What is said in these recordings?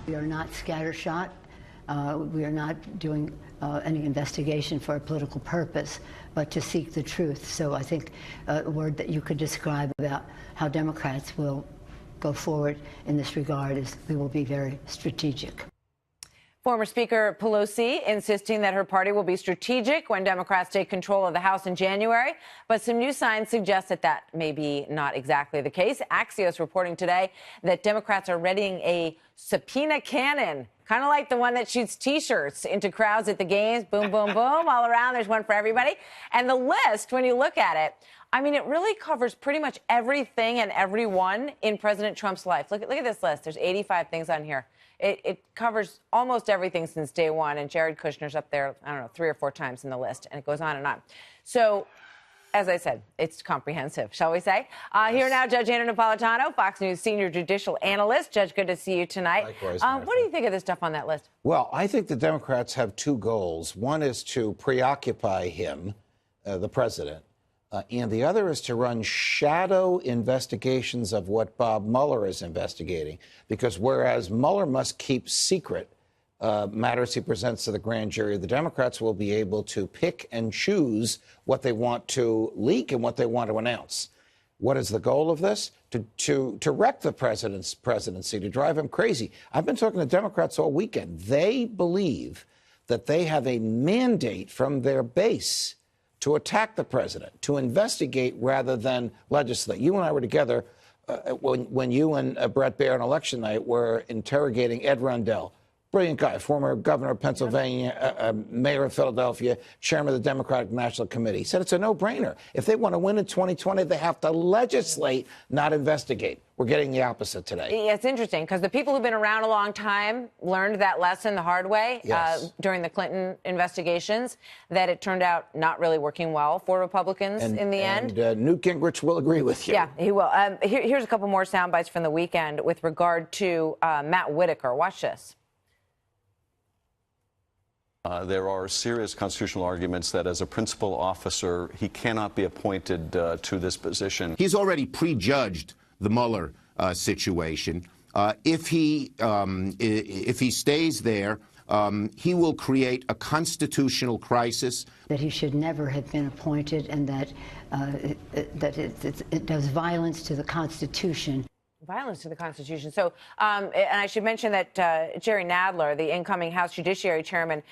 We are not scattershot. We are not doing any investigation for a political purpose, but to seek the truth. So I think a word that you could describe about how Democrats will go forward in this regard is we will be very strategic. Former Speaker Pelosi insisting that her party will be strategic when Democrats take control of the House in January. But some new signs suggest that that may be not exactly the case. Axios reporting today that Democrats are readying a subpoena cannon, kind of like the one that shoots T-shirts into crowds at the games. Boom, boom, boom, all around. There's one for everybody. And the list, when you look at it, I mean, it really covers pretty much everything and everyone in President Trump's life. Look at this list. There's 85 things on here. It covers almost everything since day one. And Jared Kushner's up there, I don't know, 3 or 4 times in the list. And it goes on and on. So, as I said, it's comprehensive, shall we say? Here now, Judge Andrew Napolitano, Fox News senior judicial analyst. Judge, good to see you tonight. Likewise, what do you think of the stuff on that list? Well, I think the Democrats have 2 goals. One is to preoccupy him, the president, and the other is to run shadow investigations of what Bob Mueller is investigating. Because whereas Mueller must keep secret matters he presents to the grand jury, the Democrats will be able to pick and choose what they want to leak and what they want to announce. What is the goal of this? To wreck the president's presidency, to drive him crazy. I've been talking to Democrats all weekend. They believe that they have a mandate from their base to attack the president, to investigate rather than legislate. You and I were together when you and Brett Baer on election night were interrogating Ed Rendell. Brilliant guy, former governor of Pennsylvania, mayor of Philadelphia, chairman of the Democratic National Committee. He said it's a no-brainer. If they want to win in 2020, they have to legislate, not investigate. We're getting the opposite today. Yeah, it's interesting because the people who've been around a long time learned that lesson the hard way during the Clinton investigations, that it turned out not really working well for Republicans in the end. Newt Gingrich will agree with you. Yeah, he will. Here's a couple more sound bites from the weekend with regard to Matt Whitaker. Watch this. There are serious constitutional arguments that as a principal officer, he cannot be appointed to this position. He's already prejudged the Mueller situation. If he stays there, he will create a constitutional crisis. That he should never have been appointed, and that it does violence to the Constitution. Violence to the Constitution. So, and I should mention that Jerry Nadler, the incoming House Judiciary Chairman,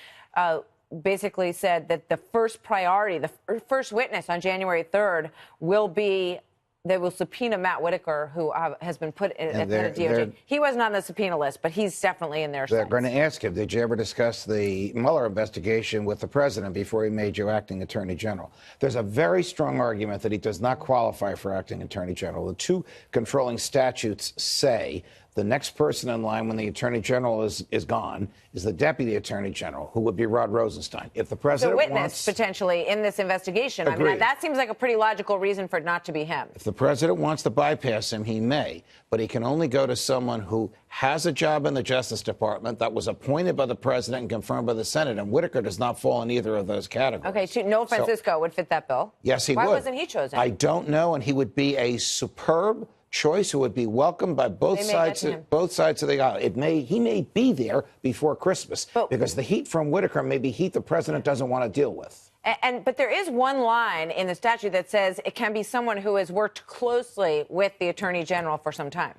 basically said that the first priority, the first witness on January 3rd will be, they will subpoena Matt Whitaker, who has been put at the DOJ. He wasn't on the subpoena list, but he's definitely in there. They're going to ask him, did you ever discuss the Mueller investigation with the president before he made you acting attorney general? There's a very strong argument that he does not qualify for acting attorney general. The 2 controlling statutes say the next person in line when the attorney general is gone is the deputy attorney general, who would be Rod Rosenstein. If the president wants... a witness, potentially, in this investigation. Agreed. I mean, that seems like a pretty logical reason for it not to be him. If the president wants to bypass him, he may. But he can only go to someone who has a job in the Justice Department that was appointed by the president and confirmed by the Senate. And Whitaker does not fall in either of those categories. Okay, Noah Francisco would fit that bill. Yes, he would. Why wasn't he chosen? I don't know. And he would be a superb choice who would be welcomed by both sides of the aisle. He may be there before Christmas, because the heat from Whitaker may be heat the president doesn't want to deal with. But there is one line in the statute that says it can be someone who has worked closely with the attorney general for some time.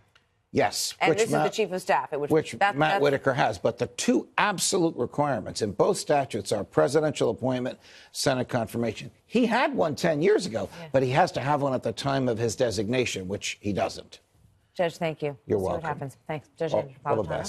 Yes. And this is the chief of staff. Which Matt Whitaker has. But the 2 absolute requirements in both statutes are presidential appointment, Senate confirmation. He had one 10 years ago, but he has to have one at the time of his designation, which he doesn't. Judge, thank you. You're we'll welcome. See what happens. Thanks. Judge Andrew Napolitano. All the best.